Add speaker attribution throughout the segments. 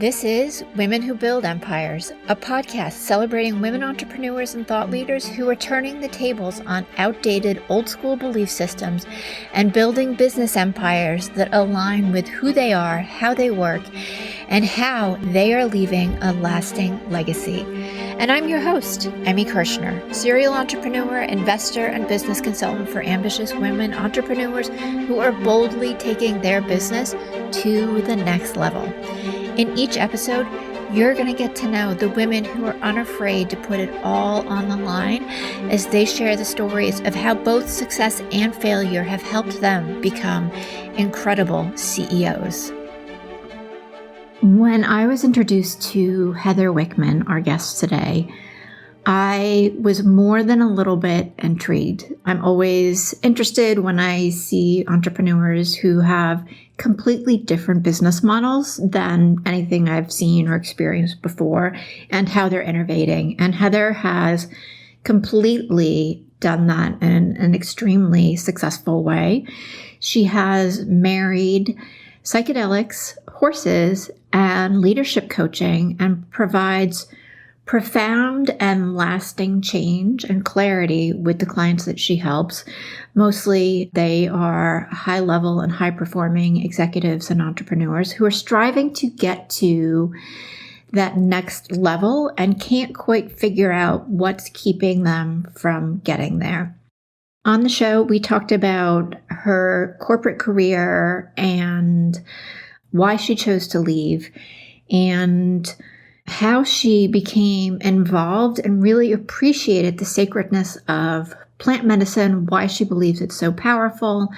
Speaker 1: This is Women Who Build Empires, a podcast celebrating women entrepreneurs and thought leaders who are turning the tables on outdated old school belief systems and building business empires that align with who they are, how they work, and how they are leaving a lasting legacy. And I'm your host, Emmy Kirshner, serial entrepreneur, investor, and business consultant for ambitious women entrepreneurs who are boldly taking their business to the next level. In each episode, you're going to get to know the women who are unafraid to put it all on the line as they share the stories of how both success and failure have helped them become incredible CEOs. When I was introduced to Heather Wickman, our guest today, I was more than a little bit intrigued. I'm always interested when I see entrepreneurs who have completely different business models than anything I've seen or experienced before and how they're innovating. And Heather has completely done that in an extremely successful way. She has married psychedelics, horses, and leadership coaching and provides profound and lasting change and clarity with the clients that she helps. Mostly, they are high level and high performing executives and entrepreneurs who are striving to get to that next level and can't quite figure out what's keeping them from getting there. On the show, we talked about her corporate career and why she chose to leave and how she became involved and really appreciated the sacredness of plant medicine, why she believes it's so powerful.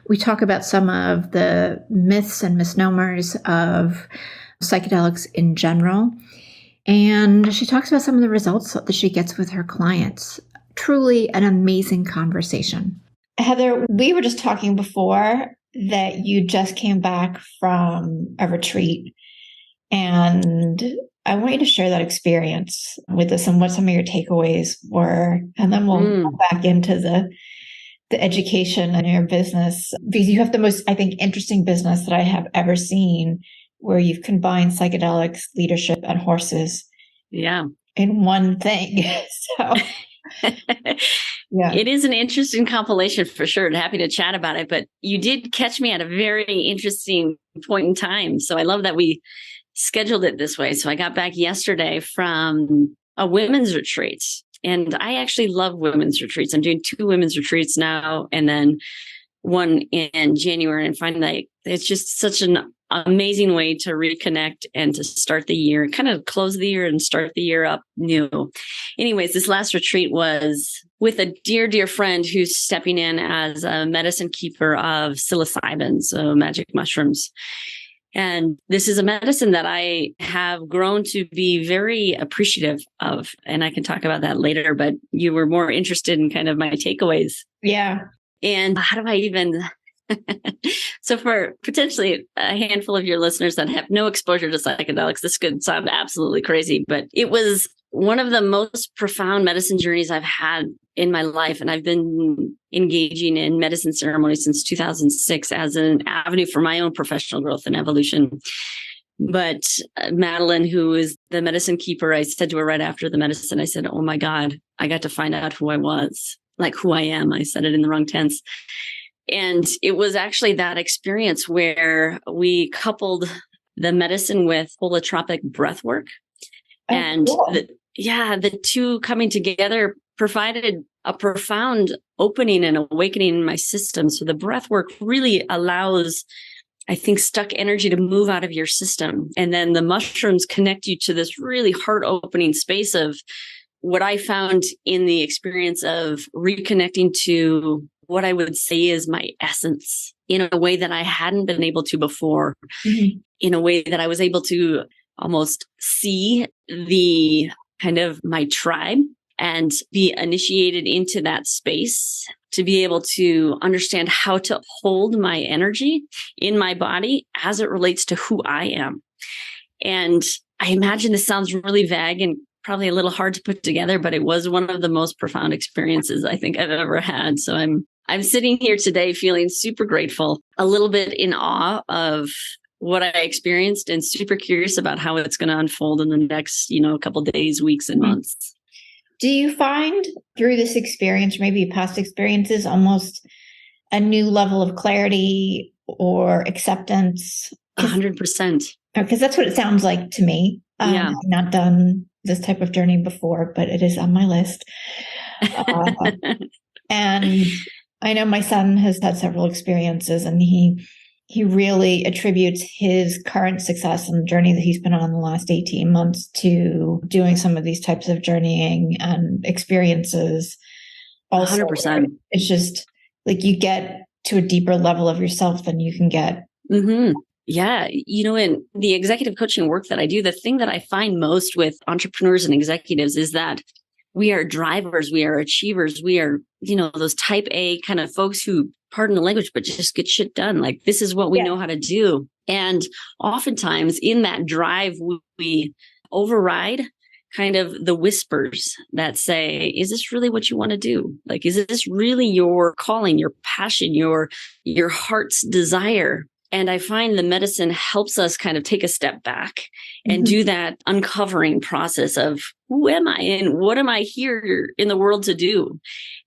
Speaker 1: We talk about some of the myths and misnomers of psychedelics in general. And she talks about some of the results that she gets with her clients. Truly an amazing conversation. Heather, we were just talking before that you just came back from a retreat, and I want you to share that experience with us and what some of your takeaways were, and then we'll go back into the education and your business, because you have the most, I think, interesting business that I have ever seen, where you've combined psychedelics, leadership, and horses, in one thing. So,
Speaker 2: yeah, it is an interesting compilation for sure. And happy to chat about it. But you did catch me at a very interesting point in time. So I love that we scheduled it this way. So I got back yesterday from a women's retreat, and I actually love women's retreats. I'm doing 2 women's retreats now, and then one in January, and find that it's just such an amazing way to reconnect and to start the year, kind of close the year and start the year up new. Anyways, this last retreat was with a dear, dear friend who's stepping in as a medicine keeper of psilocybins, so magic mushrooms. And this is a medicine that I have grown to be very appreciative of. And I can talk about that later, but you were more interested in kind of my takeaways.
Speaker 1: Yeah.
Speaker 2: And how do I even... So for potentially a handful of your listeners that have no exposure to psychedelics, this could sound absolutely crazy, but it was one of the most profound medicine journeys I've had in my life. And I've been engaging in medicine ceremonies since 2006 as an avenue for my own professional growth and evolution. But Madeline, who is the medicine keeper, I said to her right after the medicine, I said, oh my God, I got to find out who I was, like who I am. I said it in the wrong tense. And it was actually that experience where we coupled the medicine with holotropic breath work. And
Speaker 1: cool.
Speaker 2: The two coming together provided a profound opening and awakening in my system. So the breath work really allows, I think, stuck energy to move out of your system. And then the mushrooms connect you to this really heart-opening space of what I found in the experience of reconnecting to what I would say is my essence in a way that I hadn't been able to before, in a way that I was able to almost see the kind of my tribe and be initiated into that space to be able to understand how to hold my energy in my body as it relates to who I am. And I imagine this sounds really vague and probably a little hard to put together, but it was one of the most profound experiences I think I've ever had. So I'm sitting here today feeling super grateful, a little bit in awe of what I experienced and super curious about how it's going to unfold in the next, couple days, weeks, and months.
Speaker 1: Do you find through this experience, maybe past experiences, almost a new level of clarity or acceptance?
Speaker 2: 100%.
Speaker 1: Because that's what it sounds like to me.
Speaker 2: Yeah.
Speaker 1: I've not done this type of journey before, but it is on my list. And I know my son has had several experiences, and he really attributes his current success and journey that he's been on the last 18 months to doing some of these types of journeying and experiences. Also,
Speaker 2: 100%.
Speaker 1: it's just like you get to a deeper level of yourself than you can get.
Speaker 2: Mm-hmm. Yeah. In the executive coaching work that I do, the thing that I find most with entrepreneurs and executives is that we are drivers, we are achievers, we are, those type A kind of folks who, pardon the language, but just get shit done. Like, this is what we know how to do. And oftentimes in that drive, we override kind of the whispers that say, is this really what you want to do? Like, is this really your calling, your passion, your heart's desire? And I find the medicine helps us kind of take a step back and do that uncovering process of who am I and what am I here in the world to do?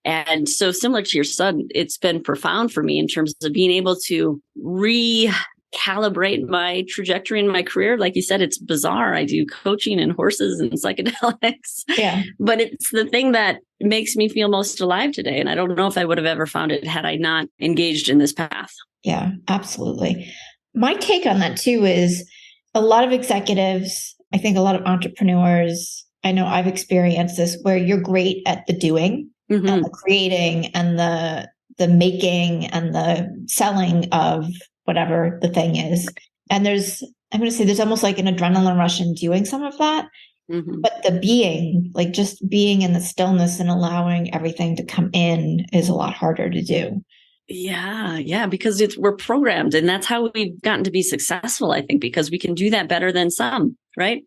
Speaker 2: And so similar to your son, it's been profound for me in terms of being able to recalibrate my trajectory in my career. Like you said, it's bizarre. I do coaching and horses and psychedelics.
Speaker 1: Yeah.
Speaker 2: But it's the thing that makes me feel most alive today. And I don't know if I would have ever found it had I not engaged in this path.
Speaker 1: Yeah, absolutely. My take on that too is a lot of executives, I think a lot of entrepreneurs, I know I've experienced this, where you're great at the doing and the creating and the making and the selling of whatever the thing is. And I'm going to say there's almost like an adrenaline rush in doing some of that. But the being, like just being in the stillness and allowing everything to come in, is a lot harder to do.
Speaker 2: Yeah, because we're programmed, and that's how we've gotten to be successful, I think, because we can do that better than some, right?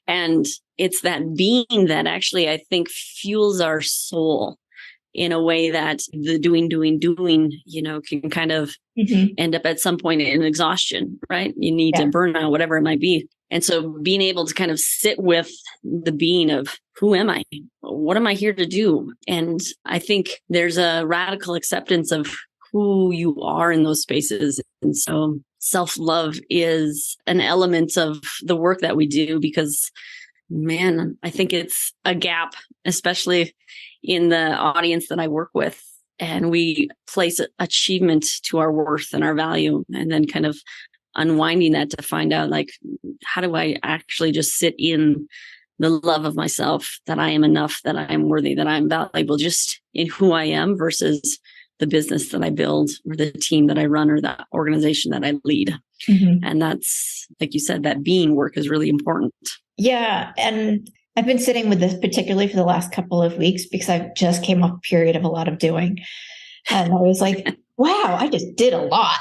Speaker 2: And it's that being that actually, I think, fuels our soul in a way that the doing, can kind of end up at some point in exhaustion, right? You need to burn out, whatever it might be. And so being able to kind of sit with the being of who am I? What am I here to do? And I think there's a radical acceptance of who you are in those spaces. And so self-love is an element of the work that we do because, man, I think it's a gap, especially in the audience that I work with. And we place achievement to our worth and our value, and then kind of unwinding that to find out, like, how do I actually just sit in the love of myself, that I am enough, that I am worthy, that I'm valuable just in who I am versus the business that I build or the team that I run or the organization that I lead. And that's, like you said, that being work is really important.
Speaker 1: Yeah. And I've been sitting with this particularly for the last couple of weeks because I just came off a period of a lot of doing. And I was like, wow, I just did a lot.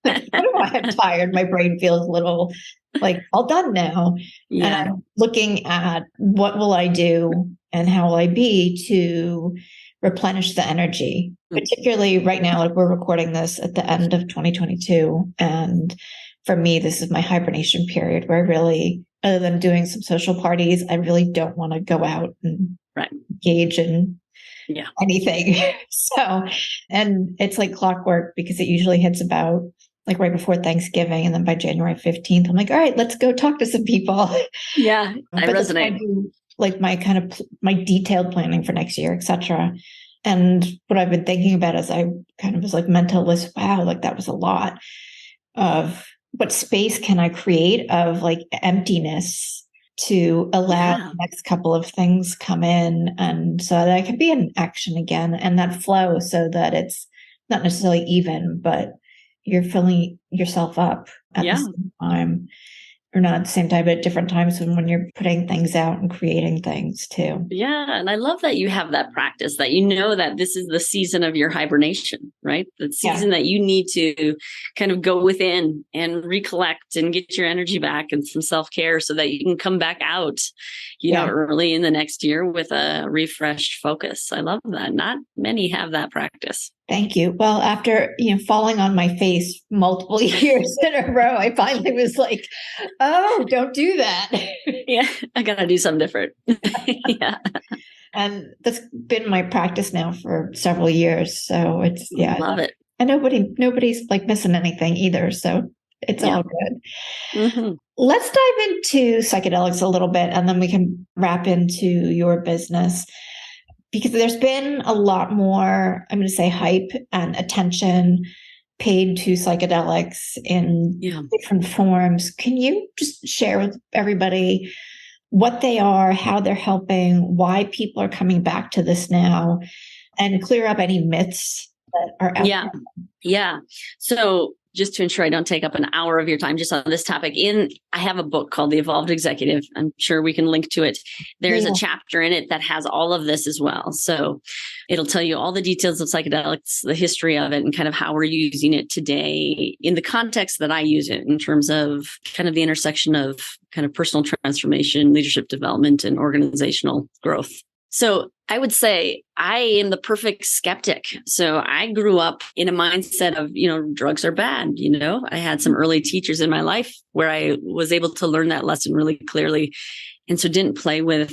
Speaker 1: I'm tired. My brain feels a little like all done now. Yeah. And I'm looking at what will I do and how will I be to replenish the energy, particularly right now. Like, we're recording this at the end of 2022. And for me, this is my hibernation period where I really, other than doing some social parties, I really don't want to go out and engage in anything. So, and it's like clockwork because it usually hits about like right before Thanksgiving. And then by January 15th, I'm like, all right, let's go talk to some people.
Speaker 2: Yeah, I resonate.
Speaker 1: Like my kind of my detailed planning for next year, et cetera. And what I've been thinking about as I kind of was like mental list, wow, like that was a lot of what space can I create of like emptiness to allow the next couple of things come in, and so that I can be in action again and that flow, so that it's not necessarily even, but you're filling yourself up at the same time. Or not at the same time, but at different times when you're putting things out and creating things too.
Speaker 2: Yeah. And I love that you have that practice, that you know that this is the season of your hibernation, right? The season that you need to kind of go within and recollect and get your energy back and some self-care so that you can come back out, early in the next year with a refreshed focus. I love that. Not many have that practice.
Speaker 1: Thank you. Well, after, falling on my face multiple years in a row, I finally was like, oh, don't do that.
Speaker 2: Yeah, I gotta do something different. Yeah.
Speaker 1: And that's been my practice now for several years. So it's, yeah.
Speaker 2: Love it.
Speaker 1: And nobody's like missing anything either. So it's
Speaker 2: Yeah.
Speaker 1: all good.
Speaker 2: Mm-hmm.
Speaker 1: Let's dive into psychedelics a little bit, and then we can wrap into your business. Because there's been a lot more, I'm going to say, hype and attention paid to psychedelics in different forms. Can you just share with everybody what they are, how they're helping, why people are coming back to this now, and clear up any myths that are out there?
Speaker 2: Yeah. So just to ensure I don't take up an hour of your time just on this topic, I have a book called The Evolved Executive. I'm sure we can link to it. There's a chapter in it that has all of this as well. So it'll tell you all the details of psychedelics, the history of it, and kind of how we're using it today in the context that I use it, in terms of kind of the intersection of kind of personal transformation, leadership development, and organizational growth. So I would say I am the perfect skeptic. So I grew up in a mindset of, drugs are bad. I had some early teachers in my life where I was able to learn that lesson really clearly. And so didn't play with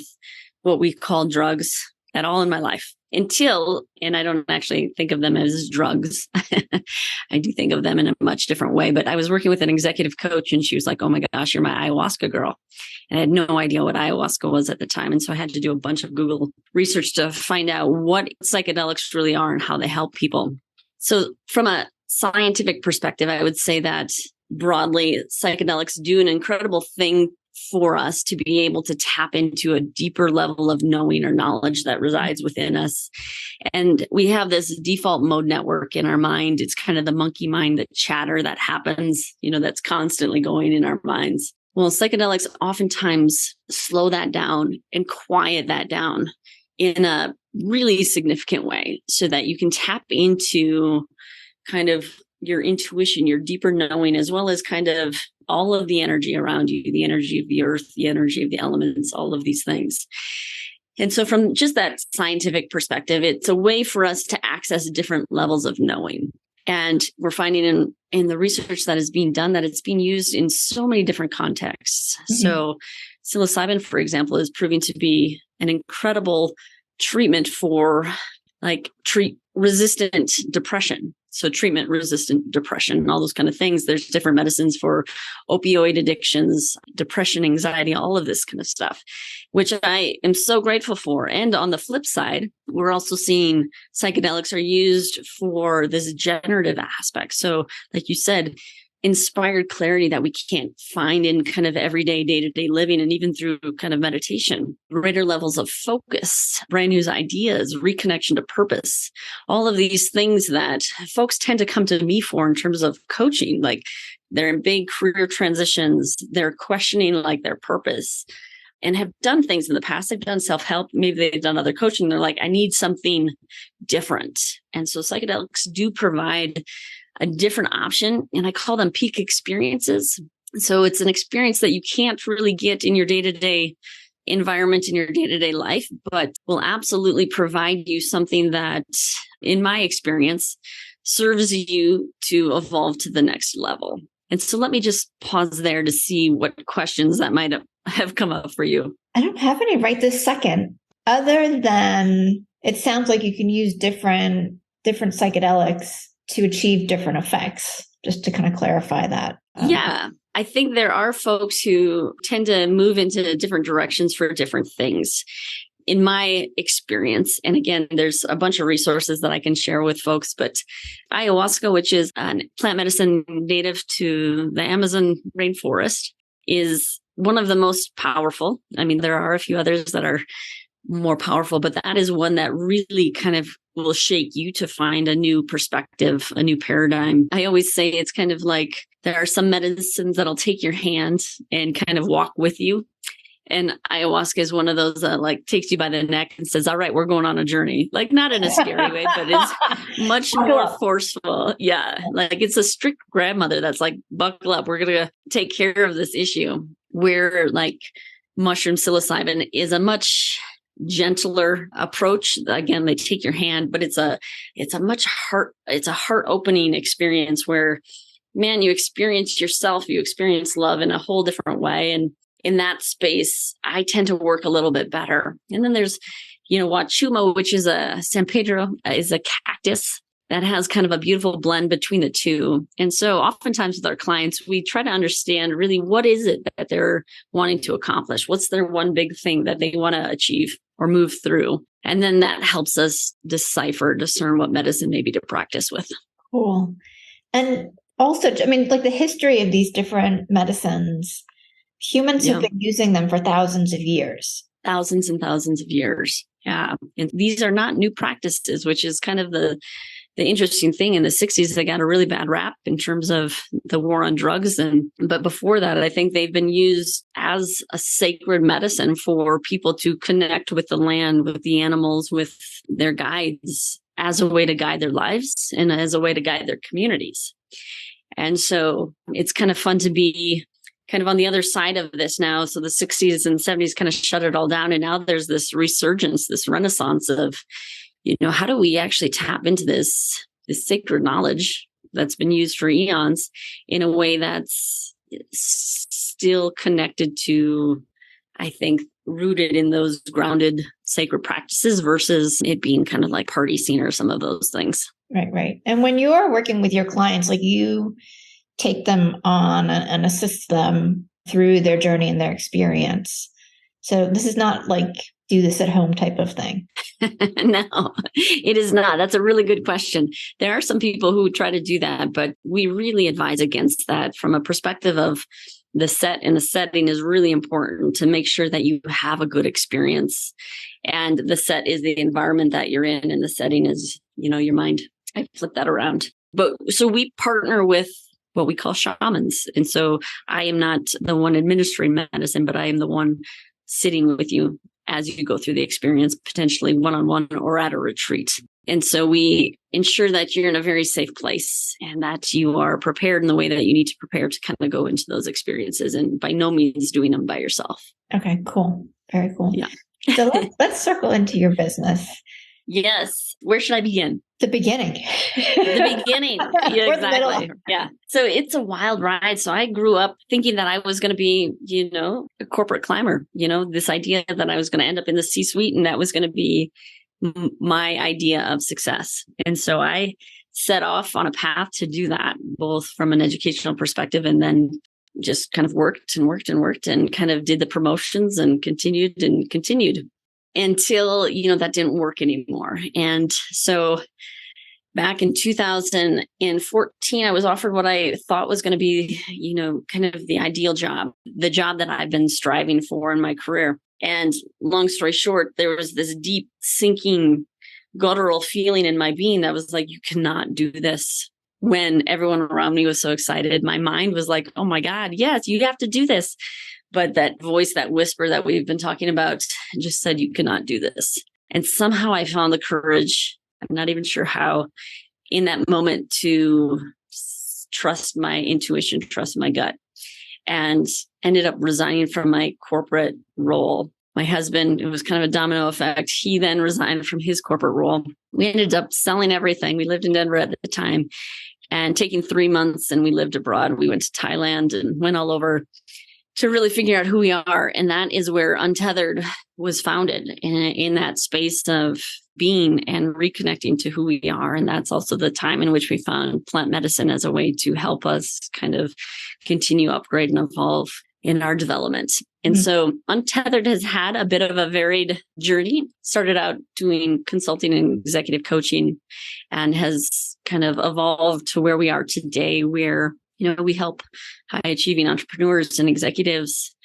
Speaker 2: what we call drugs at all in my life until, and I don't actually think of them as drugs. I do think of them in a much different way, but I was working with an executive coach and she was like, oh my gosh, you're my ayahuasca girl. And I had no idea what ayahuasca was at the time. And so I had to do a bunch of Google research to find out what psychedelics really are and how they help people. So from a scientific perspective, I would say that broadly, psychedelics do an incredible thing for us to be able to tap into a deeper level of knowing or knowledge that resides within us. And we have this default mode network in our mind. It's kind of the monkey mind, that chatter that happens, that's constantly going in our minds. Well, psychedelics oftentimes slow that down and quiet that down in a really significant way so that you can tap into kind of your intuition, your deeper knowing, as well as kind of all of the energy around you, the energy of the earth, the energy of the elements, all of these things. And so from just that scientific perspective, it's a way for us to access different levels of knowing. And we're finding in the research that is being done that it's being used in so many different contexts. Mm-hmm. So psilocybin, for example, is proving to be an incredible treatment for treat resistant depression. So treatment resistant depression and all those kind of things. There's different medicines for opioid addictions, depression, anxiety, all of this kind of stuff, which I am so grateful for. And on the flip side, we're also seeing psychedelics are used for this generative aspect. So like you said, inspired clarity that we can't find in kind of everyday day-to-day living, and even through kind of meditation, greater levels of focus, brand new ideas, reconnection to purpose, all of these things that folks tend to come to me for in terms of coaching. Like they're in big career transitions, they're questioning their purpose and have done things in the past. They've done self-help, maybe they've done other coaching. They're like, I need something different. And so psychedelics do provide a different option, and I call them peak experiences. So it's an experience that you can't really get in your day-to-day environment, in your day-to-day life, but will absolutely provide you something that, in my experience, serves you to evolve to the next level. And so let me just pause there to see what questions that might have come up for you.
Speaker 1: I don't have any right this second, other than it sounds like you can use different psychedelics to achieve different effects, just to kind of clarify that.
Speaker 2: Yeah. I think there are folks who tend to move into different directions for different things. In my experience, and again, there's a bunch of resources that I can share with folks, but ayahuasca, which is a plant medicine native to the Amazon rainforest, is one of the most powerful. I mean, there are a few others that are more powerful, but that is one that really kind of will shake you to find a new perspective, a new paradigm. I always say it's kind of like there are some medicines that'll take your hand and kind of walk with you. And ayahuasca is one of those that takes you by the neck and says, all right, we're going on a journey. Not in a scary way, but it's much more forceful. Yeah. It's a strict grandmother that's like, buckle up. We're going to take care of this issue. Where mushroom psilocybin is a much gentler approach. Again, they take your hand, but it's a heart opening experience where, man, you experience yourself, you experience love in a whole different way. And in that space, I tend to work a little bit better. And then there's, Wachuma, which is San Pedro is a cactus that has kind of a beautiful blend between the two. And so oftentimes with our clients, we try to understand really what is it that they're wanting to accomplish? What's their one big thing that they want to achieve or move through? And then that helps us discern what medicine maybe to practice with.
Speaker 1: Cool. And also, like the history of these different medicines, humans have been using them for thousands of years.
Speaker 2: Thousands and thousands of years. Yeah. And these are not new practices, which is kind of the interesting thing. In the 60s, they got a really bad rap in terms of the war on drugs. But before that, I think they've been used as a sacred medicine for people to connect with the land, with the animals, with their guides, as a way to guide their lives and as a way to guide their communities. And so it's kind of fun to be kind of on the other side of this now. So the 60s and 70s kind of shut it all down. And now there's this resurgence, this renaissance of, how do we actually tap into this sacred knowledge that's been used for eons in a way that's still connected to, I think, rooted in those grounded sacred practices versus it being kind of like party scene or some of those things.
Speaker 1: Right. And when you are working with your clients, like you take them on and assist them through their journey and their experience. So this is not like do this at home type of thing.
Speaker 2: No, it is not. That's a really good question. There are some people who try to do that, but we really advise against that from a perspective of the set and the setting is really important to make sure that you have a good experience. And the set is the environment that you're in, and the setting is, your mind. I flip that around. But so we partner with what we call shamans. And so I am not the one administering medicine, but I am the one sitting with you as you go through the experience, potentially one-on-one or at a retreat. And so we ensure that you're in a very safe place and that you are prepared in the way that you need to prepare to kind of go into those experiences, and by no means doing them by yourself.
Speaker 1: Okay, cool. Very cool.
Speaker 2: Yeah.
Speaker 1: So let's circle into your business.
Speaker 2: Yes. Where should I begin?
Speaker 1: The beginning.
Speaker 2: The beginning. Yeah, exactly. Yeah. So it's a wild ride. So I grew up thinking that I was going to be, a corporate climber, this idea that I was going to end up in the C-suite and that was going to be my idea of success. And so I set off on a path to do that, both from an educational perspective and then just kind of worked and kind of did the promotions and continued until, that didn't work anymore. And so back in 2014, I was offered what I thought was going to be, kind of the ideal job, the job that I've been striving for in my career. And long story short, there was this deep sinking guttural feeling in my being that was like, you cannot do this. When everyone around me was so excited, my mind was like, oh my God, yes, you have to do this. But that voice, that whisper that we've been talking about just said, you cannot do this. And somehow I found the courage, I'm not even sure how, in that moment to trust my intuition, trust my gut, and ended up resigning from my corporate role. My husband, it was kind of a domino effect. He then resigned from his corporate role. We ended up selling everything. We lived in Denver at the time and taking 3 months, and we lived abroad. We went to Thailand and went all over to really figure out who we are. And that is where Untethered was founded, in that space of being and reconnecting to who we are. And that's also the time in which we found plant medicine as a way to help us kind of continue, upgrade, and evolve in our development. And so Untethered has had a bit of a varied journey. Started out doing consulting and executive coaching and has kind of evolved to where we are today, where we help high achieving entrepreneurs and executives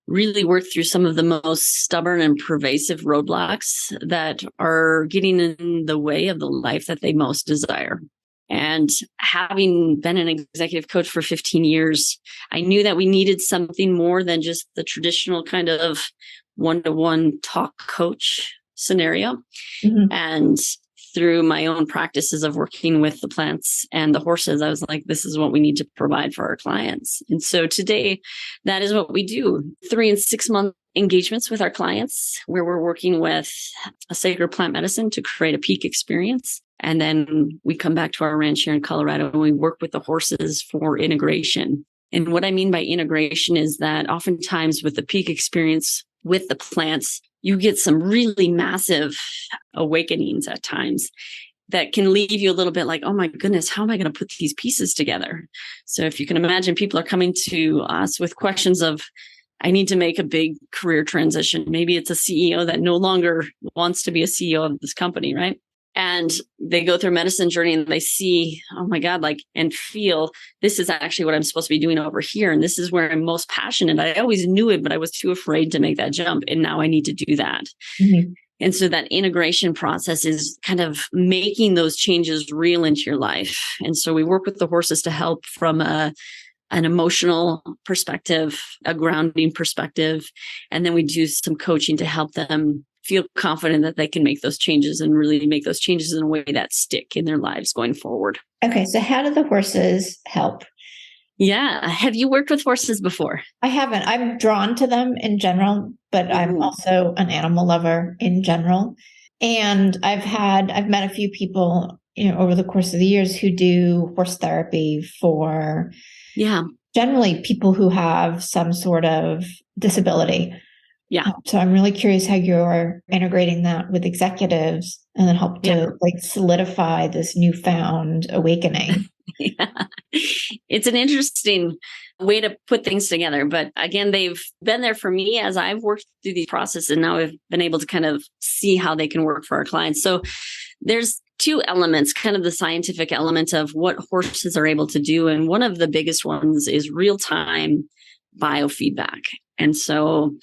Speaker 2: really work through some of the most stubborn and pervasive roadblocks that are getting in the way of the life that they most desire. And having been an executive coach for 15 years, I knew that we needed something more than just the traditional kind of one-to-one talk coach scenario. And through my own practices of working with the plants and the horses, I was like, this is what we need to provide for our clients. And so today, that is what we do. 3 and 6 month engagements with our clients where we're working with a sacred plant medicine to create a peak experience. And then we come back to our ranch here in Colorado and we work with the horses for integration. And what I mean by integration is that oftentimes with the peak experience with the plants, you get some really massive awakenings at times that can leave you a little bit like, oh my goodness, how am I going to put these pieces together? So if you can imagine, people are coming to us with questions of, I need to make a big career transition. Maybe it's a CEO that no longer wants to be a CEO of this company, right? And they go through a medicine journey and they see, oh my God, like, and feel this is actually what I'm supposed to be doing over here. And this is where I'm most passionate. I always knew it, but I was too afraid to make that jump. And now I need to do that. Mm-hmm. And so that integration process is kind of making those changes real into your life. And so we work with the horses to help from an emotional perspective, a grounding perspective. And then we do some coaching to help them feel confident that they can make those changes and really make those changes in a way that stick in their lives going forward.
Speaker 1: Okay. So how do the horses help?
Speaker 2: Yeah. Have you worked with horses before?
Speaker 1: I haven't. I'm drawn to them in general, but I'm also an animal lover in general. And I've met a few people, over the course of the years who do horse therapy for generally people who have some sort of disability.
Speaker 2: Yeah.
Speaker 1: So I'm really curious how you're integrating that with executives and then help to solidify this newfound awakening.
Speaker 2: Yeah. It's an interesting way to put things together. But again, they've been there for me as I've worked through these processes, and now I've been able to kind of see how they can work for our clients. So there's two elements, kind of the scientific element of what horses are able to do. And one of the biggest ones is real-time biofeedback. And so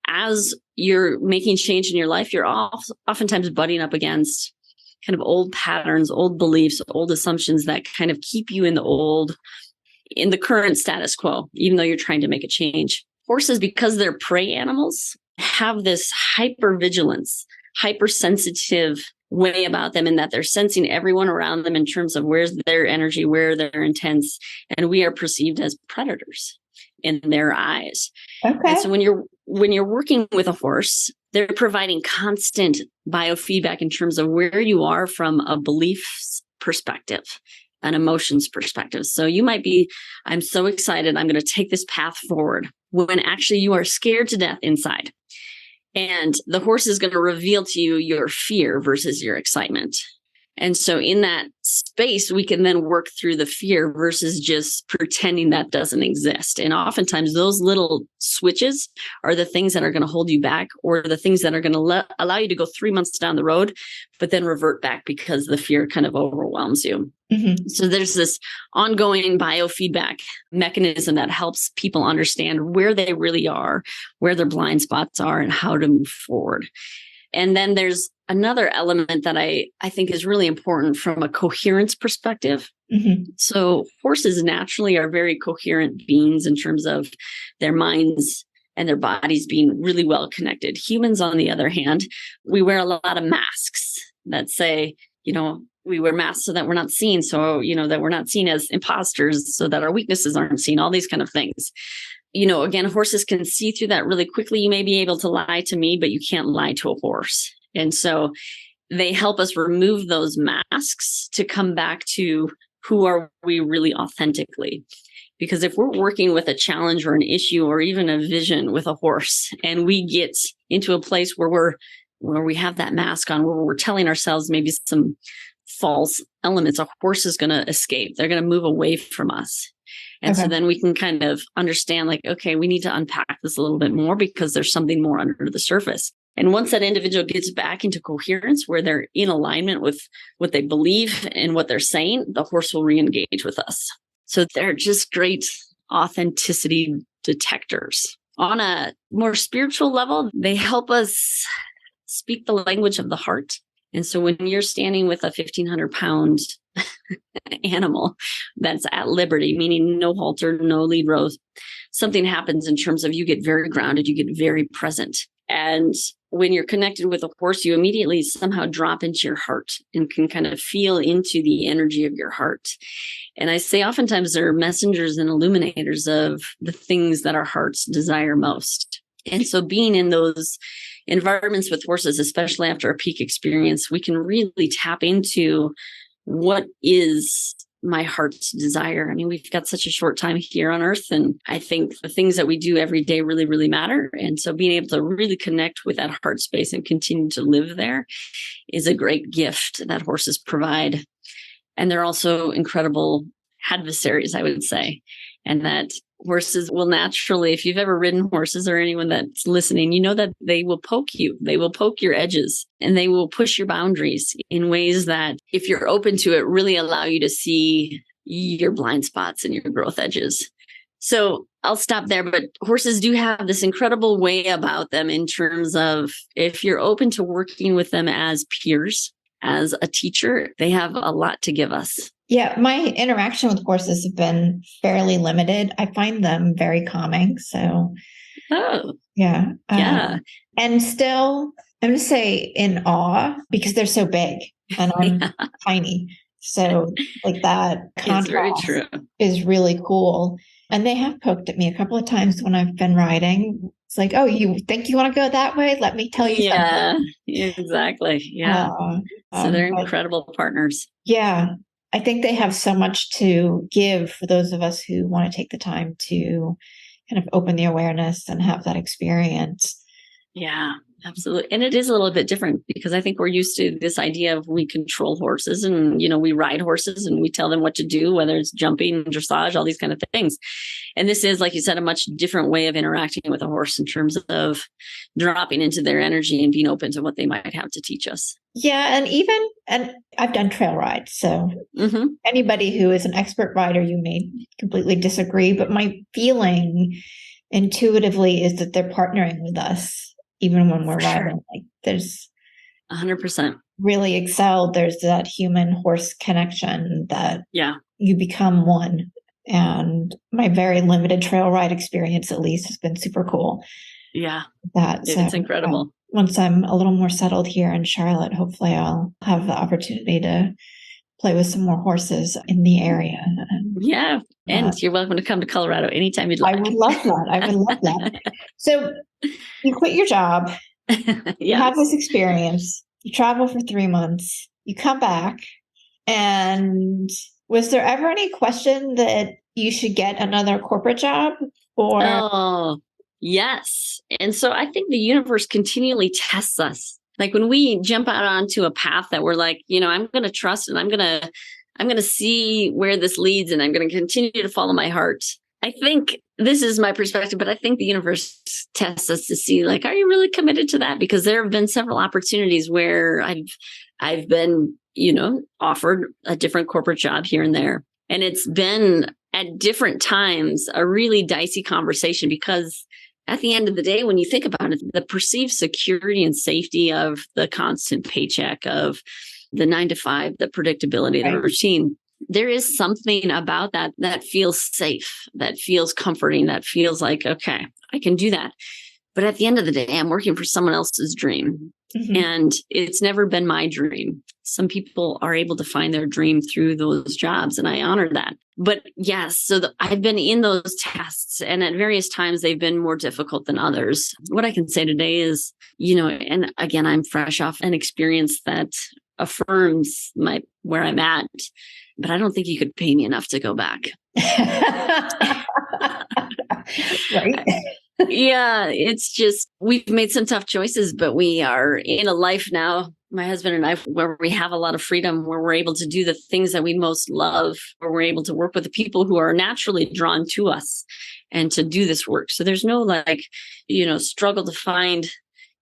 Speaker 2: as you're making change in your life, you're oftentimes butting up against kind of old patterns, old beliefs, old assumptions that kind of keep you in the current status quo, even though you're trying to make a change. Horses, because they're prey animals, have this hypervigilance, hypersensitive way about them in that they're sensing everyone around them in terms of where's their energy, where they're intense, and we are perceived as predators in their eyes. Okay. And so when you're working with a horse, they're providing constant biofeedback in terms of where you are from a beliefs perspective, an emotions perspective. So you might be, I'm so excited, I'm going to take this path forward, when actually you are scared to death inside. And the horse is going to reveal to you your fear versus your excitement. And so in that space, we can then work through the fear versus just pretending that doesn't exist. And oftentimes those little switches are the things that are going to hold you back, or the things that are going to allow you to go 3 months down the road, but then revert back because the fear kind of overwhelms you. Mm-hmm. So there's this ongoing biofeedback mechanism that helps people understand where they really are, where their blind spots are, and how to move forward. And then there's another element that I think is really important from a coherence perspective. Mm-hmm. So horses naturally are very coherent beings in terms of their minds and their bodies being really well connected. Humans, on the other hand, we wear a lot of masks that say, we wear masks so that we're not seen. So, that we're not seen as imposters, so that our weaknesses aren't seen, all these kind of things. Again, horses can see through that really quickly. You may be able to lie to me, but you can't lie to a horse. And so they help us remove those masks to come back to who are we really authentically. Because if we're working with a challenge or an issue or even a vision with a horse, and we get into a place where we have that mask on, where we're telling ourselves maybe some false elements, a horse is going to escape. They're going to move away from us. And so then we can kind of understand, like, okay, we need to unpack this a little bit more because there's something more under the surface. And once that individual gets back into coherence, where they're in alignment with what they believe and what they're saying, the horse will re-engage with us. So they're just great authenticity detectors. On a more spiritual level, they help us speak the language of the heart. And so when you're standing with a 1,500-pound animal that's at liberty, meaning no halter, no lead rows, something happens in terms of you get very grounded, you get very present. And when you're connected with a horse, you immediately somehow drop into your heart and can kind of feel into the energy of your heart. And I say oftentimes they're messengers and illuminators of the things that our hearts desire most. And so being in those environments with horses, especially after a peak experience, we can really tap into what is my heart's desire. I mean, we've got such a short time here on earth, and I think the things that we do every day really, really matter. And so being able to really connect with that heart space and continue to live there is a great gift that horses provide. And they're also incredible adversaries, I would say. And that horses will naturally, if you've ever ridden horses or anyone that's listening, you know that they will poke you. They will poke your edges and they will push your boundaries in ways that, if you're open to it, really allow you to see your blind spots and your growth edges. So I'll stop there, but horses do have this incredible way about them in terms of, if you're open to working with them as peers, as a teacher, they have a lot to give us.
Speaker 1: Yeah, my interaction with horses have been fairly limited. I find them very calming. So, yeah. And still, I'm going to say in awe, because they're so big and I'm tiny. So, like, that contrast is really cool. And they have poked at me a couple of times when I've been riding. It's like, oh, you think you want to go that way? Let me tell you something.
Speaker 2: Yeah, exactly. Yeah. So they're incredible partners.
Speaker 1: Yeah. I think they have so much to give for those of us who want to take the time to kind of open the awareness and have that experience.
Speaker 2: Yeah, absolutely. And it is a little bit different, because I think we're used to this idea of we control horses and, we ride horses and we tell them what to do, whether it's jumping, dressage, all these kind of things. And this is, like you said, a much different way of interacting with a horse in terms of dropping into their energy and being open to what they might have to teach us.
Speaker 1: Yeah. And I've done trail rides. So anybody who is an expert rider, you may completely disagree, but my feeling intuitively is that they're partnering with us, even when we're riding. Like, there's
Speaker 2: 100%
Speaker 1: really excelled. There's that human horse connection that you become one. And my very limited trail ride experience, at least, has been super cool.
Speaker 2: Yeah.
Speaker 1: It's
Speaker 2: incredible.
Speaker 1: Once I'm a little more settled here in Charlotte, hopefully I'll have the opportunity to play with some more horses in the area.
Speaker 2: Yeah. And you're welcome to come to Colorado anytime you'd like.
Speaker 1: I would love that. So you quit your job. You have this experience. You travel for 3 months. You come back. And was there ever any question that you should get another corporate job? Or
Speaker 2: Oh, yes. And so I think the universe continually tests us. Like, when we jump out onto a path that we're like, I'm going to trust, and I'm going to see where this leads, and I'm going to continue to follow my heart. I think this is my perspective, but I think the universe tests us to see, like, are you really committed to that? Because there have been several opportunities where I've been, offered a different corporate job here and there. And it's been at different times a really dicey conversation, because at the end of the day, when you think about it, the perceived security and safety of the constant paycheck, of the 9 to 5, the predictability, the routine, there is something about that feels safe, that feels comforting, that feels like, okay, I can do that. But at the end of the day, I'm working for someone else's dream. And it's never been my dream. Some people are able to find their dream through those jobs, and I honor that. But yes, so I've been in those tests, and at various times they've been more difficult than others. What I can say today is, and again, I'm fresh off an experience that affirms where I'm at, but I don't think you could pay me enough to go back.
Speaker 1: Right.
Speaker 2: Yeah, it's just, we've made some tough choices, but we are in a life now, my husband and I, where we have a lot of freedom, where we're able to do the things that we most love, where we're able to work with the people who are naturally drawn to us and to do this work. So there's no struggle to find,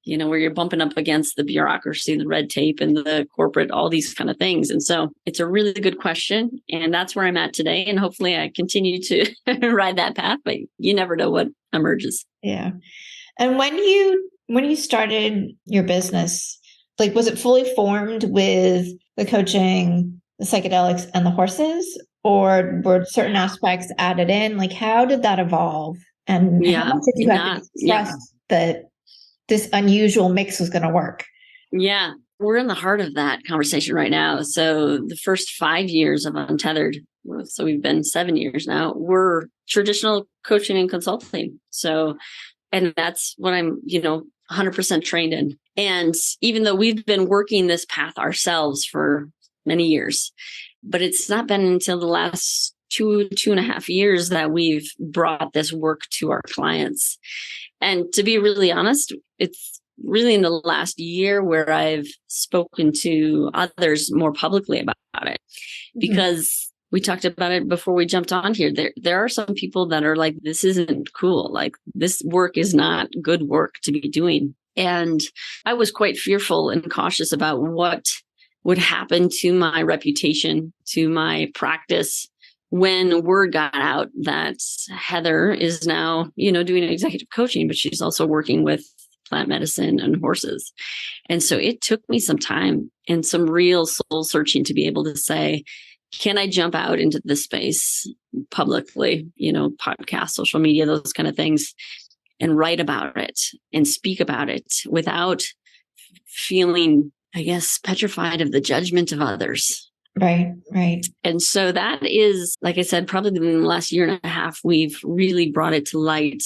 Speaker 2: where you're bumping up against the bureaucracy, the red tape, and the corporate, all these kind of things. And so it's a really good question. And that's where I'm at today. And hopefully I continue to ride that path, but you never know what emerges.
Speaker 1: Yeah. And when you started your business, like, was it fully formed with the coaching, the psychedelics, and the horses, or were certain aspects added in? Like, how did that evolve? And how much did you have to trust that this unusual mix was going to work?
Speaker 2: Yeah, we're in the heart of that conversation right now. So the first 5 years of Untethered, so we've been 7 years now, we're traditional coaching and consulting. So And that's what I'm, 100% trained in. And even though we've been working this path ourselves for many years, but it's not been until the last 2.5 years that we've brought this work to our clients. And to be really honest, it's really in the last year where I've spoken to others more publicly about it, because we talked about it before we jumped on here. There are some people that are like, this isn't cool. Like, this work is not good work to be doing. And I was quite fearful and cautious about what would happen to my reputation, to my practice, when word got out that Heather is now, doing executive coaching, but she's also working with plant medicine and horses. And so it took me some time and some real soul searching to be able to say, can I jump out into this space publicly, podcast, social media, those kind of things, and write about it and speak about it without feeling, I guess, petrified of the judgment of others.
Speaker 1: Right.
Speaker 2: And so that is, like I said, probably in the last 1.5 years, we've really brought it to light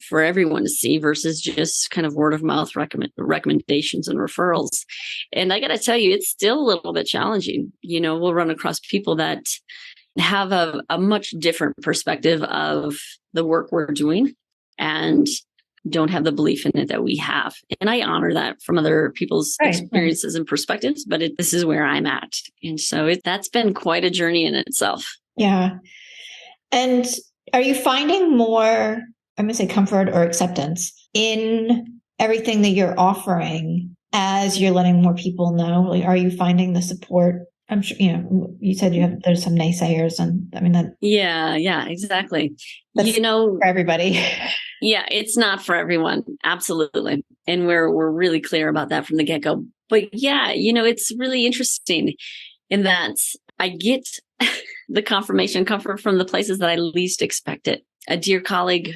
Speaker 2: for everyone to see versus just kind of word of mouth recommendations and referrals. And I got to tell you, it's still a little bit challenging. We'll run across people that have a much different perspective of the work we're doing and don't have the belief in it that we have. And I honor that from other people's experiences and perspectives, but this is where I'm at. And so that's been quite a journey in itself.
Speaker 1: Yeah. And are you finding more, I'm going to say, comfort or acceptance in everything that you're offering as you're letting more people know? Like, are you finding the support? I'm sure, you said there's some naysayers, and I mean that.
Speaker 2: Yeah, exactly.
Speaker 1: That's for everybody.
Speaker 2: Yeah, it's not for everyone. Absolutely. And we're really clear about that from the get-go. But yeah, it's really interesting in that I get the comfort from the places that I least expect it. A dear colleague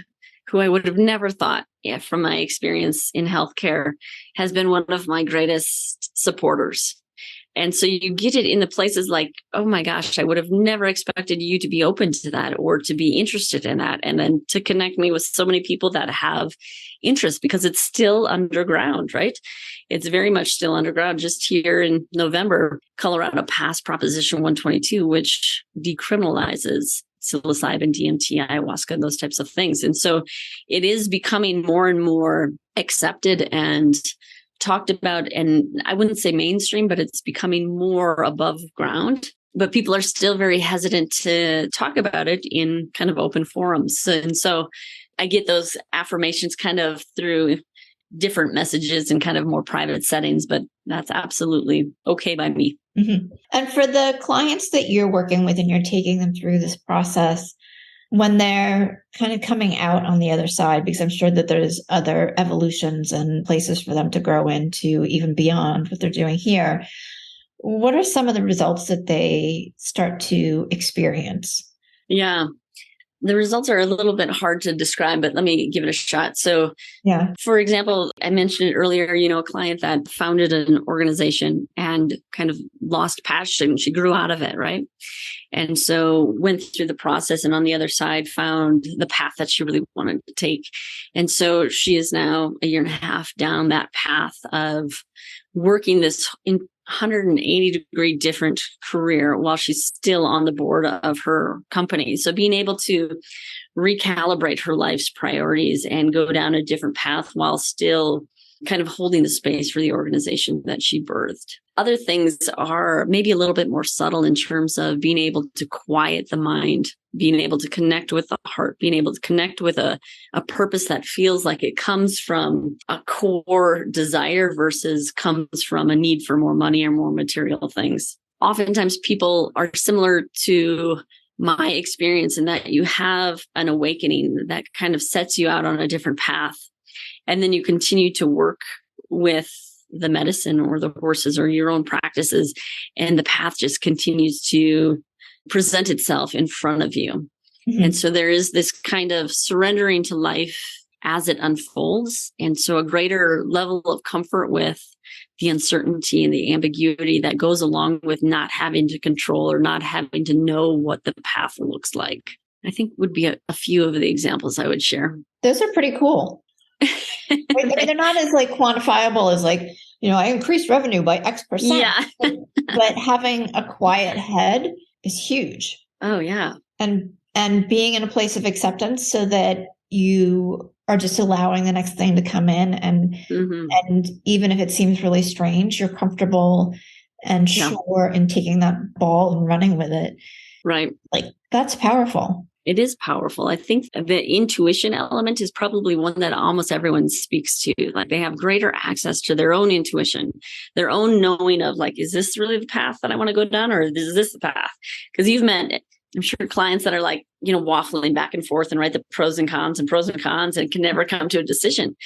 Speaker 2: who I would have never thought, from my experience in healthcare, has been one of my greatest supporters. And so you get it in the places like, oh my gosh, I would have never expected you to be open to that or to be interested in that. And then to connect me with so many people that have interest, because it's still underground, right? It's very much still underground. Just here in November, Colorado passed Proposition 122, which decriminalizes psilocybin, DMT, ayahuasca, and those types of things. And so it is becoming more and more accepted and talked about, and I wouldn't say mainstream, but it's becoming more above ground. But people are still very hesitant to talk about it in kind of open forums. And so I get those affirmations kind of through different messages and kind of more private settings, but that's absolutely okay by me.
Speaker 1: Mm-hmm. And for the clients that you're working with and you're taking them through this process, when they're kind of coming out on the other side, because I'm sure that there's other evolutions and places for them to grow into, even beyond what they're doing here, what are some of the results that they start to experience?
Speaker 2: Yeah, the results are a little bit hard to describe, but let me give it a shot. So, for example, I mentioned earlier, a client that founded an organization and kind of lost passion. She grew out of it, right? And so went through the process, and on the other side found the path that she really wanted to take. And so she is now 1.5 years down that path of working this 180-degree different career while she's still on the board of her company. So being able to recalibrate her life's priorities and go down a different path while still kind of holding the space for the organization that she birthed. Other things are maybe a little bit more subtle in terms of being able to quiet the mind, being able to connect with the heart, being able to connect with a purpose that feels like it comes from a core desire versus comes from a need for more money or more material things. Oftentimes people are similar to my experience in that you have an awakening that kind of sets you out on a different path. And then you continue to work with the medicine or the horses or your own practices, and the path just continues to present itself in front of you. Mm-hmm. And so there is this kind of surrendering to life as it unfolds. And so a greater level of comfort with the uncertainty and the ambiguity that goes along with not having to control or not having to know what the path looks like, I think would be a few of the examples I would share.
Speaker 1: Those are pretty cool. I mean, they're not as like quantifiable as like, I increased revenue by X%.
Speaker 2: Yeah.
Speaker 1: But having a quiet head is huge.
Speaker 2: Oh, yeah.
Speaker 1: And being in a place of acceptance so that you are just allowing the next thing to come in. And even if it seems really strange, you're comfortable and sure in taking that ball and running with it.
Speaker 2: Right.
Speaker 1: Like, that's powerful.
Speaker 2: It is powerful. I think the intuition element is probably one that almost everyone speaks to. Like, they have greater access to their own intuition, their own knowing of like, is this really the path that I want to go down, or is this the path? Because you've met, I'm sure, clients that are like, waffling back and forth and write the pros and cons and can never come to a decision.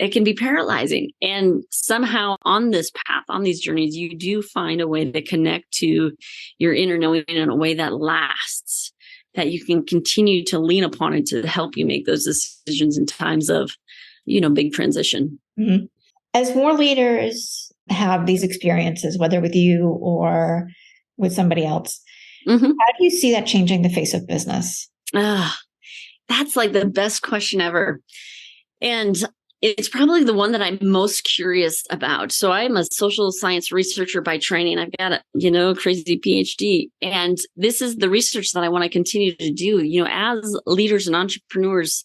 Speaker 2: It can be paralyzing. And somehow on this path, on these journeys, you do find a way to connect to your inner knowing in a way that lasts, that you can continue to lean upon it to help you make those decisions in times of, big transition.
Speaker 1: Mm-hmm. As more leaders have these experiences, whether with you or with somebody else, how do you see that changing the face of business?
Speaker 2: That's like the best question ever. And it's probably the one that I'm most curious about. So I'm a social science researcher by training. I've got a, crazy PhD. And this is the research that I want to continue to do, as leaders and entrepreneurs,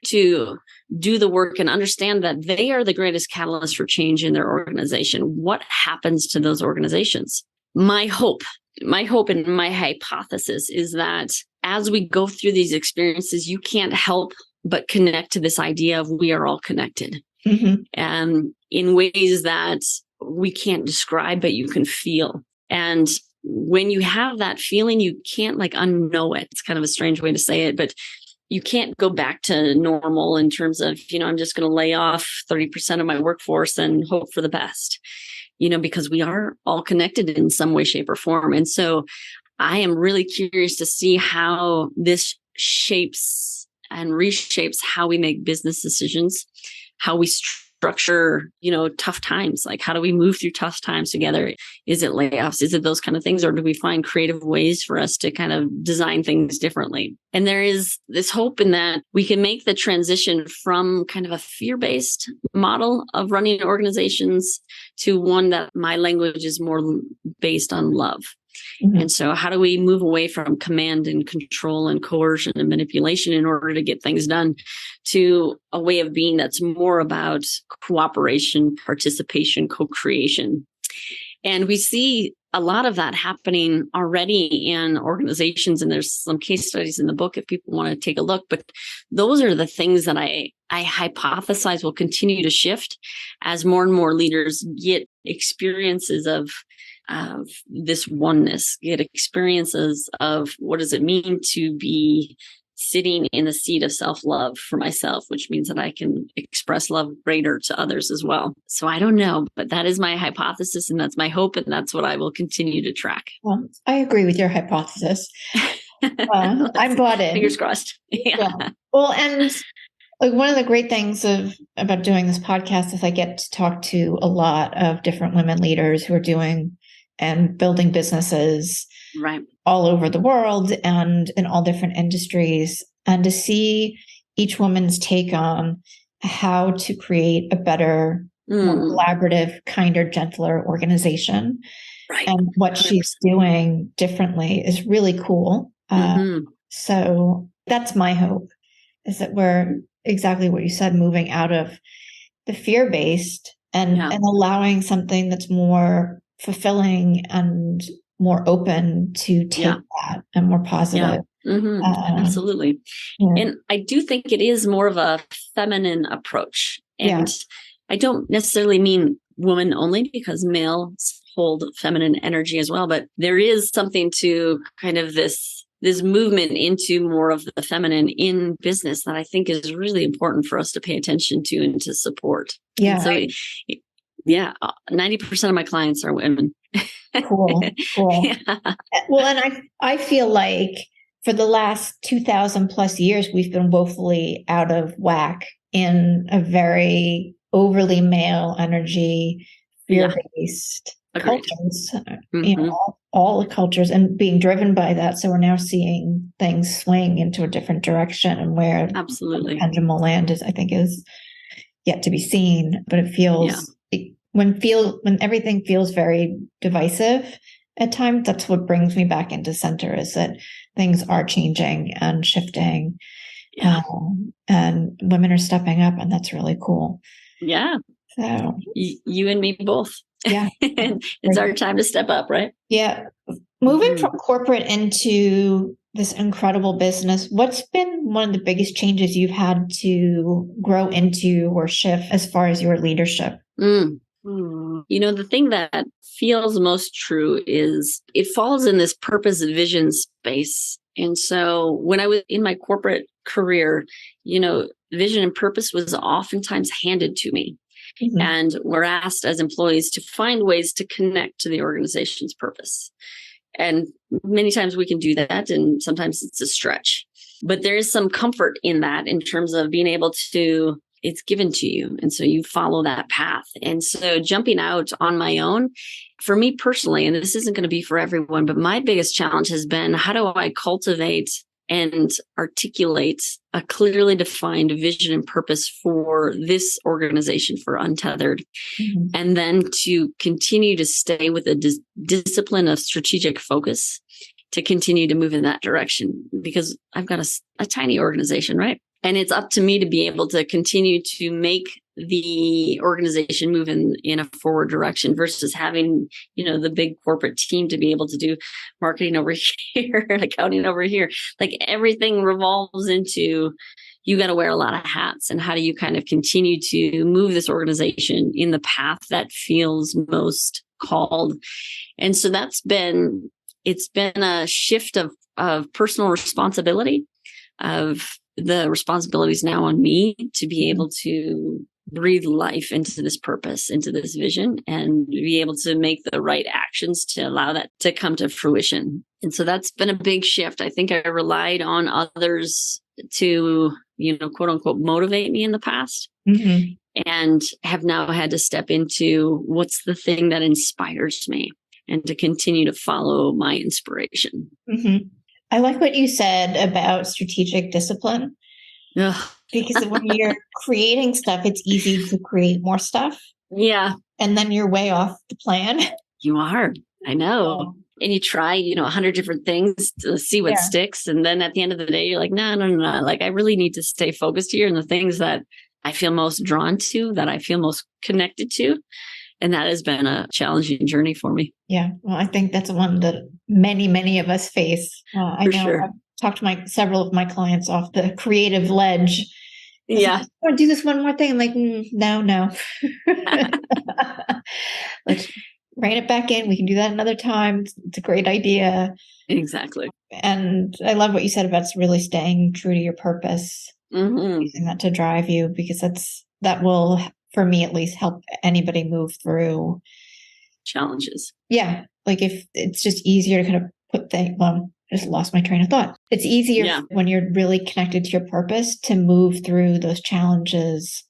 Speaker 2: to do the work and understand that they are the greatest catalyst for change in their organization. What happens to those organizations? My hope and my hypothesis is that as we go through these experiences, you can't help but connect to this idea of we are all connected, and in ways that we can't describe, but you can feel. And when you have that feeling, you can't like unknow it. It's kind of a strange way to say it, but you can't go back to normal in terms of, I'm just going to lay off 30% of my workforce and hope for the best, because we are all connected in some way, shape, or form. And so I am really curious to see how this shapes and reshapes how we make business decisions, how we structure, tough times. Like, how do we move through tough times together? Is it layoffs? Is it those kind of things? Or do we find creative ways for us to kind of design things differently? And there is this hope in that we can make the transition from kind of a fear-based model of running organizations to one that my language is more based on love. And so how do we move away from command and control and coercion and manipulation in order to get things done to a way of being that's more about cooperation, participation, co-creation? And we see a lot of that happening already in organizations. And there's some case studies in the book if people want to take a look. But those are the things that I hypothesize will continue to shift as more and more leaders get experiences of this oneness, get experiences of what does it mean to be sitting in the seat of self-love for myself, which means that I can express love greater to others as well. So I don't know, but that is my hypothesis and that's my hope. And that's what I will continue to track.
Speaker 1: Well, I agree with your hypothesis. I'm bought in.
Speaker 2: Fingers crossed. Yeah.
Speaker 1: Well, and like one of the great things about doing this podcast is I get to talk to a lot of different women leaders who are doing and building businesses all over the world and in all different industries, and to see each woman's take on how to create a better, more collaborative, kinder, gentler organization and what 100%. She's doing differently is really cool. So that's my hope, is that we're exactly what you said, moving out of the fear-based and allowing something that's more fulfilling and more open to take that and more positive.
Speaker 2: Absolutely. And I do think it is more of a feminine approach. And I don't necessarily mean woman only, because males hold feminine energy as well. But there is something to kind of this movement into more of the feminine in business that I think is really important for us to pay attention to and to support.
Speaker 1: Yeah.
Speaker 2: And so 90% of my clients are women.
Speaker 1: Cool. Yeah. Well, and I feel like for the last 2000 plus years, we've been woefully out of whack in a very overly male energy, fear-based cultures, all the cultures, and being driven by that. So we're now seeing things swing into a different direction, and where
Speaker 2: absolutely
Speaker 1: the pendulum will land is yet to be seen, but it feels when everything feels very divisive at times, that's what brings me back into center, is that things are changing and shifting.
Speaker 2: Yeah.
Speaker 1: And women are stepping up, and that's really cool.
Speaker 2: Yeah.
Speaker 1: So
Speaker 2: you and me both.
Speaker 1: Yeah.
Speaker 2: It's our time to step up, right?
Speaker 1: Yeah. Moving from corporate into this incredible business, what's been one of the biggest changes you've had to grow into or shift as far as your leadership?
Speaker 2: The thing that feels most true is it falls in this purpose vision space. And so when I was in my corporate career, vision and purpose was oftentimes handed to me. Mm-hmm. And we're asked as employees to find ways to connect to the organization's purpose. And many times we can do that, and sometimes it's a stretch. But there is some comfort in that, in terms of being able to, it's given to you. And so you follow that path. And so jumping out on my own, for me personally, and this isn't going to be for everyone, but my biggest challenge has been, how do I cultivate and articulate a clearly defined vision and purpose for this organization, for Untethered, mm-hmm. and then to continue to stay with a discipline of strategic focus to continue to move in that direction, because I've got a tiny organization, right? And it's up to me to be able to continue to make the organization move in a forward direction, versus having, the big corporate team to be able to do marketing over here and accounting over here. Like, everything revolves into, you got to wear a lot of hats. And how do you kind of continue to move this organization in the path that feels most called? And so it's been a shift of personal responsibility, of the responsibilities now on me to be able to breathe life into this purpose, into this vision, and be able to make the right actions to allow that to come to fruition. And so that's been a big shift. I think I relied on others to, quote unquote, motivate me in the past, mm-hmm. and have now had to step into what's the thing that inspires me, and to continue to follow my inspiration.
Speaker 1: Mm-hmm. I like what you said about strategic discipline.
Speaker 2: Ugh.
Speaker 1: Because when you're creating stuff, it's easy to create more stuff.
Speaker 2: Yeah.
Speaker 1: And then you're way off the plan.
Speaker 2: You are. I know. And you try, 100 different things to see what sticks. And then at the end of the day, you're like, no. Like, I really need to stay focused here on the things that I feel most drawn to, that I feel most connected to. And that has been a challenging journey for me.
Speaker 1: Yeah. Well, I think that's one that many, many of us face. I know.
Speaker 2: Sure. I've
Speaker 1: talked to several of my clients off the creative ledge.
Speaker 2: Yeah.
Speaker 1: I want to do this one more thing. I'm like, no. Let's rein it back in. We can do that another time. It's a great idea.
Speaker 2: Exactly.
Speaker 1: And I love what you said about really staying true to your purpose, mm-hmm. using that to drive you, because that will, for me at least, help anybody move through
Speaker 2: challenges.
Speaker 1: Yeah. Like, if it's just easier to kind of put things, I just lost my train of thought. It's easier when you're really connected to your purpose to move through those challenges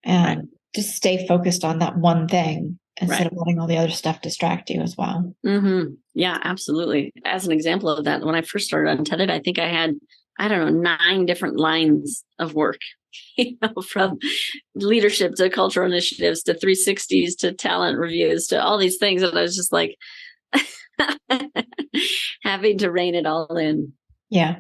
Speaker 1: and just stay focused on that one thing instead of letting all the other stuff distract you as well.
Speaker 2: Mm-hmm. Yeah, absolutely. As an example of that, when I first started Untitled, I think I had, 9 different lines of work, from leadership to cultural initiatives to 360s to talent reviews to all these things. And I was just like, having to rein it all in.
Speaker 1: Yeah.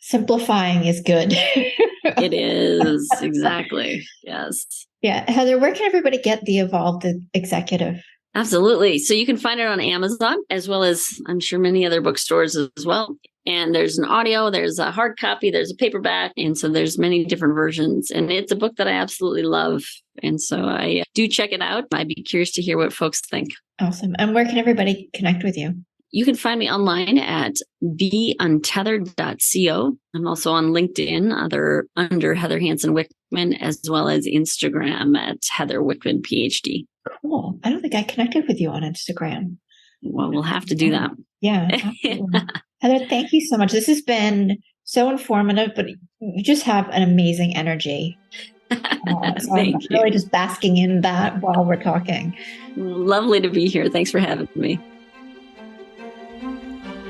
Speaker 1: Simplifying is good.
Speaker 2: It is. Exactly. Yes.
Speaker 1: Yeah. Heather, where can everybody get The Evolved Executive?
Speaker 2: Absolutely. So you can find it on Amazon, as well as, I'm sure, many other bookstores as well. And there's an audio, there's a hard copy, there's a paperback. And so there's many different versions. And it's a book that I absolutely love. And so I do check it out. I'd be curious to hear what folks think.
Speaker 1: Awesome. And where can everybody connect with you?
Speaker 2: You can find me online at beuntethered.co. I'm also on LinkedIn under Heather Hansen Wickman, as well as Instagram at Heather Wickman, PhD.
Speaker 1: Cool. I don't think I connected with you on Instagram.
Speaker 2: Well, we'll have to do that.
Speaker 1: Yeah. Heather, thank you so much. This has been so informative, but you just have an amazing energy. So I'm really just basking in that while we're talking.
Speaker 2: Lovely to be here. Thanks for having me.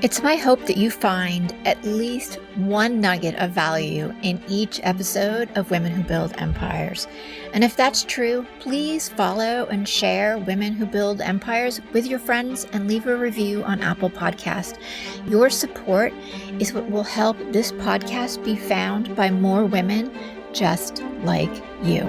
Speaker 1: It's my hope that you find at least one nugget of value in each episode of Women Who Build Empires. And if that's true, please follow and share Women Who Build Empires with your friends and leave a review on Apple Podcast. Your support is what will help this podcast be found by more women just like you.